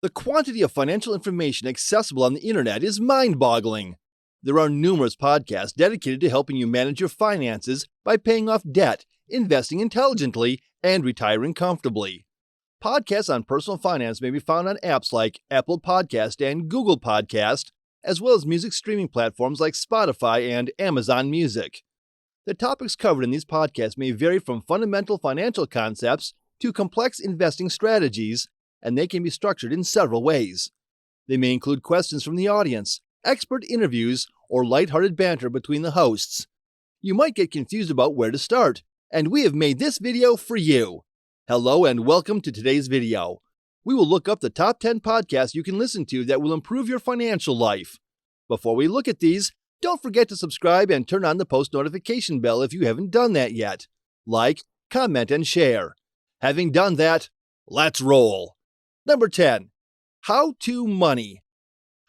The quantity of financial information accessible on the internet is mind-boggling. There are numerous podcasts dedicated to helping you manage your finances by paying off debt, investing intelligently, and retiring comfortably. Podcasts on personal finance may be found on apps like Apple Podcast and Google Podcast, as well as music streaming platforms like Spotify and Amazon Music. The topics covered in these podcasts may vary from fundamental financial concepts to complex investing strategies, and they can be structured in several ways. They may include questions from the audience, expert interviews, or lighthearted banter between the hosts. You might get confused about where to start, and we have made this video for you. Hello and welcome to today's video. We will look up the top 10 podcasts you can listen to that will improve your financial life. Before we look at these, don't forget to subscribe and turn on the post notification bell if you haven't done that yet. Like, comment, and share. Having done that, let's roll. Number 10. How to Money.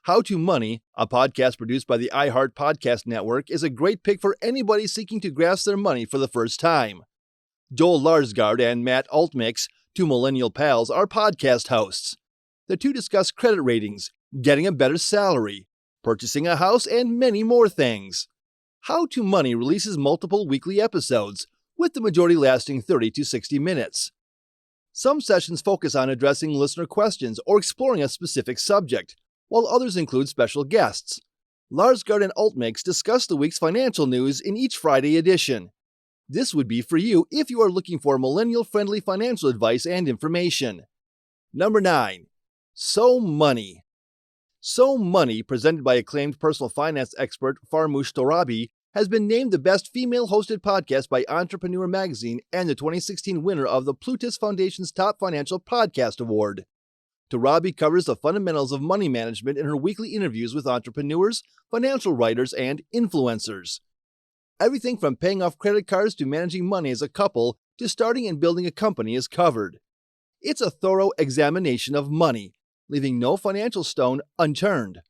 How to Money, a podcast produced by the iHeart Podcast Network, is a great pick for anybody seeking to grasp their money for the first time. Joel Larsgaard and Matt Altmix, two millennial pals, are podcast hosts. The two discuss credit ratings, getting a better salary, purchasing a house, and many more things. How to Money releases multiple weekly episodes, with the majority lasting 30 to 60 minutes. Some sessions focus on addressing listener questions or exploring a specific subject, while others include special guests. Larsgaard and Altmix discuss the week's financial news in each Friday edition. This would be for you if you are looking for millennial-friendly financial advice and information. Number 9. So Money. So Money, presented by acclaimed personal finance expert Farmoush Torabi, has been named the best female-hosted podcast by Entrepreneur Magazine and the 2016 winner of the Plutus Foundation's Top Financial Podcast Award. Torabi covers the fundamentals of money management in her weekly interviews with entrepreneurs, financial writers, and influencers. Everything from paying off credit cards to managing money as a couple to starting and building a company is covered. It's a thorough examination of money, leaving no financial stone unturned.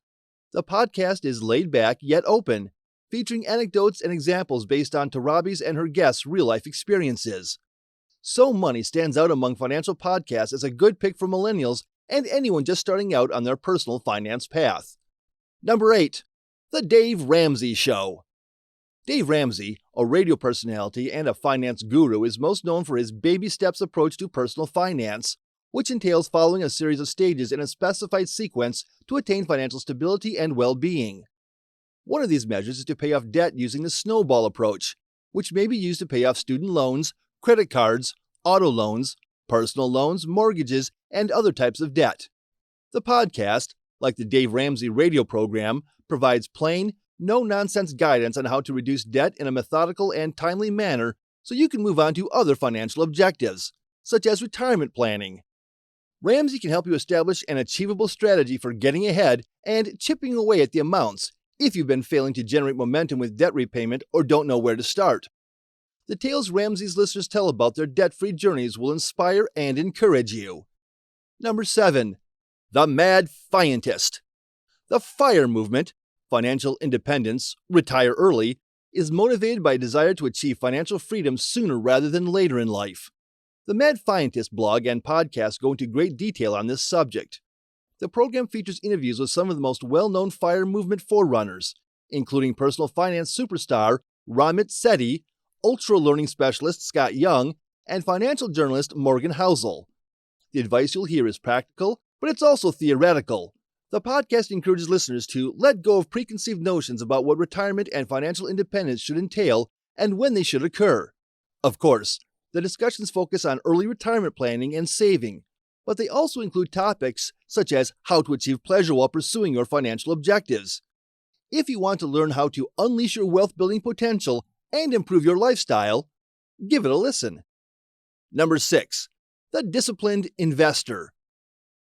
The podcast is laid back yet open, featuring anecdotes and examples based on Torabi's and her guests' real-life experiences. So Money stands out among financial podcasts as a good pick for millennials and anyone just starting out on their personal finance path. Number 8. The Dave Ramsey Show. Dave Ramsey, a radio personality and a finance guru, is most known for his baby steps approach to personal finance, which entails following a series of stages in a specified sequence to attain financial stability and well-being. One of these measures is to pay off debt using the snowball approach, which may be used to pay off student loans, credit cards, auto loans, personal loans, mortgages, and other types of debt. The podcast, like the Dave Ramsey radio program, provides plain, no-nonsense guidance on how to reduce debt in a methodical and timely manner so you can move on to other financial objectives, such as retirement planning. Ramsey can help you establish an achievable strategy for getting ahead and chipping away at the amounts if you've been failing to generate momentum with debt repayment or don't know where to start. The tales Ramsey's listeners tell about their debt-free journeys will inspire and encourage you. Number 7. The Mad Fientist. The FIRE movement, financial independence, retire early, is motivated by a desire to achieve financial freedom sooner rather than later in life. The Mad Fientist blog and podcast go into great detail on this subject. The program features interviews with some of the most well-known FIRE movement forerunners, including personal finance superstar Ramit Sethi, ultra-learning specialist Scott Young, and financial journalist Morgan Housel. The advice you'll hear is practical, but it's also theoretical. The podcast encourages listeners to let go of preconceived notions about what retirement and financial independence should entail and when they should occur. Of course, the discussions focus on early retirement planning and saving, but they also include topics such as how to achieve pleasure while pursuing your financial objectives. If you want to learn how to unleash your wealth-building potential and improve your lifestyle, give it a listen. Number 6. The Disciplined Investor.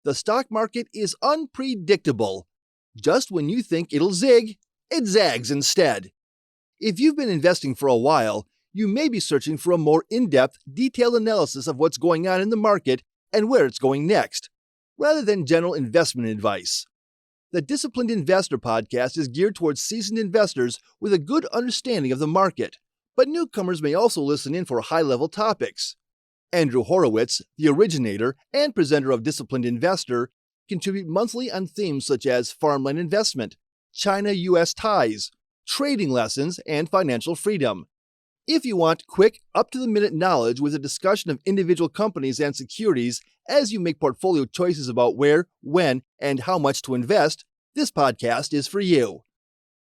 The stock market is unpredictable. Just when you think it'll zig, it zags instead. If you've been investing for a while, you may be searching for a more in-depth, detailed analysis of what's going on in the market and where it's going next, rather than general investment advice. The Disciplined Investor podcast is geared towards seasoned investors with a good understanding of the market, but newcomers may also listen in for high-level topics. Andrew Horowitz, the originator and presenter of Disciplined Investor, contribute monthly on themes such as farmland investment, China-US ties, trading lessons, and financial freedom. If you want quick, up-to-the-minute knowledge with a discussion of individual companies and securities as you make portfolio choices about where, when, and how much to invest, this podcast is for you.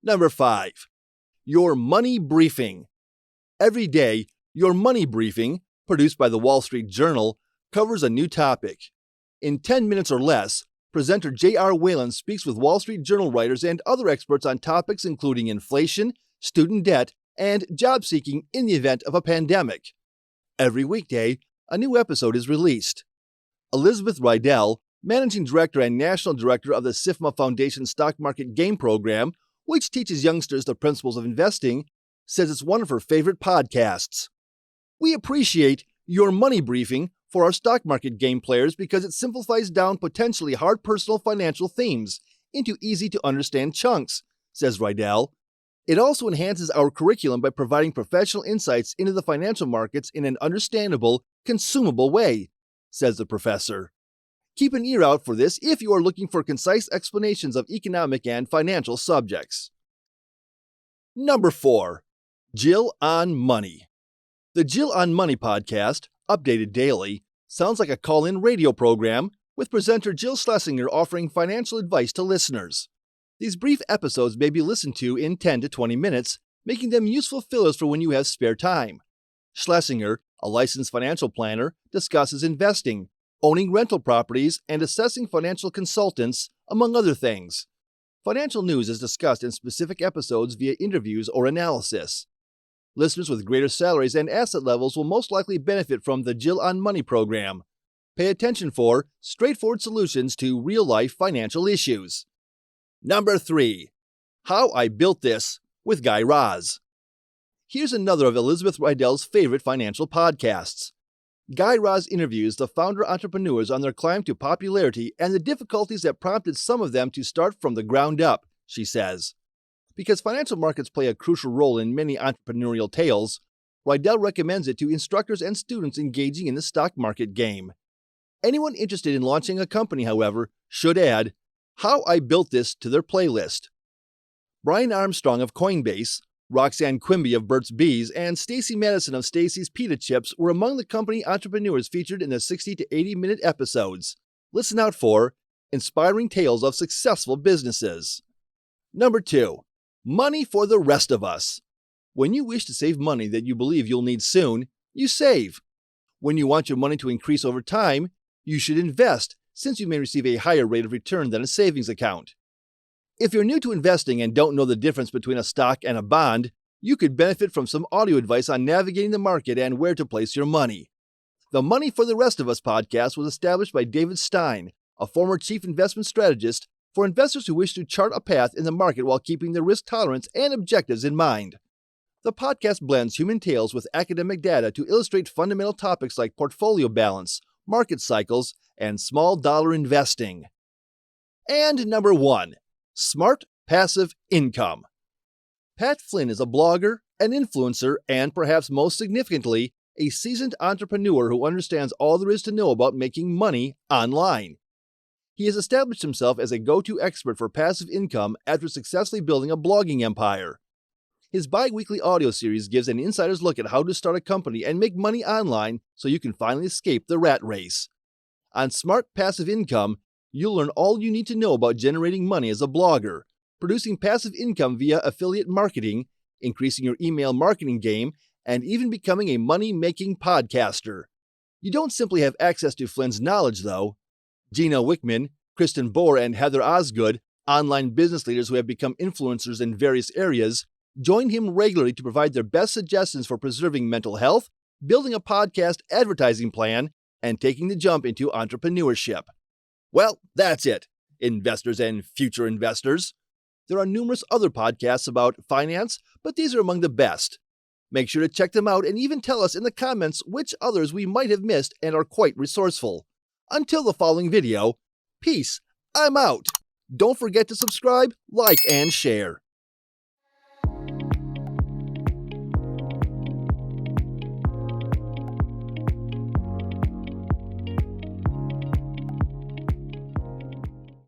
Number 5. Your Money Briefing. Every day, Your Money Briefing, produced by the Wall Street Journal, covers a new topic. In 10 minutes or less, presenter J.R. Whalen speaks with Wall Street Journal writers and other experts on topics including inflation, student debt, and job seeking in the event of a pandemic. Every weekday, a new episode is released. Elizabeth Rydell, Managing Director and National Director of the SIFMA Foundation Stock Market Game Program, which teaches youngsters the principles of investing, says it's one of her favorite podcasts. We appreciate Your Money Briefing for our stock market game players because it simplifies down potentially hard personal financial themes into easy-to-understand chunks, says Rydell. It also enhances our curriculum by providing professional insights into the financial markets in an understandable, consumable way, says the professor. Keep an ear out for this if you are looking for concise explanations of economic and financial subjects. Number 4. Jill on Money. The Jill on Money podcast, updated daily, sounds like a call-in radio program with presenter Jill Schlesinger offering financial advice to listeners. These brief episodes may be listened to in 10 to 20 minutes, making them useful fillers for when you have spare time. Schlesinger, a licensed financial planner, discusses investing, owning rental properties, and assessing financial consultants, among other things. Financial news is discussed in specific episodes via interviews or analysis. Listeners with greater salaries and asset levels will most likely benefit from the Jill on Money program. Pay attention for straightforward solutions to real-life financial issues. Number 3. How I Built This with Guy Raz. Here's another of Elizabeth Rydell's favorite financial podcasts. Guy Raz interviews the founder entrepreneurs on their climb to popularity and the difficulties that prompted some of them to start from the ground up, she says. Because financial markets play a crucial role in many entrepreneurial tales, Rydell recommends it to instructors and students engaging in the stock market game. Anyone interested in launching a company, however, should add How I Built This to their playlist. Brian Armstrong of Coinbase, Roxanne Quimby of Burt's Bees, and Stacy Madison of Stacy's Pita Chips were among the company entrepreneurs featured in the 60 to 80-minute episodes. Listen out for Inspiring Tales of Successful Businesses. Number 2. Money for the Rest of Us. When you wish to save money that you believe you'll need soon, you save. When you want your money to increase over time, you should invest, since you may receive a higher rate of return than a savings account. If you're new to investing and don't know the difference between a stock and a bond, you could benefit from some audio advice on navigating the market and where to place your money. The Money for the Rest of Us podcast was established by David Stein, a former chief investment strategist, for investors who wish to chart a path in the market while keeping their risk tolerance and objectives in mind. The podcast blends human tales with academic data to illustrate fundamental topics like portfolio balance, market cycles, and small dollar investing. And number 1. Smart Passive Income. Pat Flynn is a blogger, an influencer, and perhaps most significantly, a seasoned entrepreneur who understands all there is to know about making money online. He has established himself as a go-to expert for passive income after successfully building a blogging empire. His bi-weekly audio series gives an insider's look at how to start a company and make money online so you can finally escape the rat race. On Smart Passive Income, you'll learn all you need to know about generating money as a blogger, producing passive income via affiliate marketing, increasing your email marketing game, and even becoming a money-making podcaster. You don't simply have access to Flynn's knowledge, though. Gina Wickman, Kristen Bohr, and Heather Osgood, online business leaders who have become influencers in various areas, join him regularly to provide their best suggestions for preserving mental health, building a podcast advertising plan, and taking the jump into entrepreneurship. Well, that's it, investors and future investors. There are numerous other podcasts about finance, but these are among the best. Make sure to check them out and even tell us in the comments which others we might have missed and are quite resourceful. Until the following video, peace, I'm out. Don't forget to subscribe, like, and share.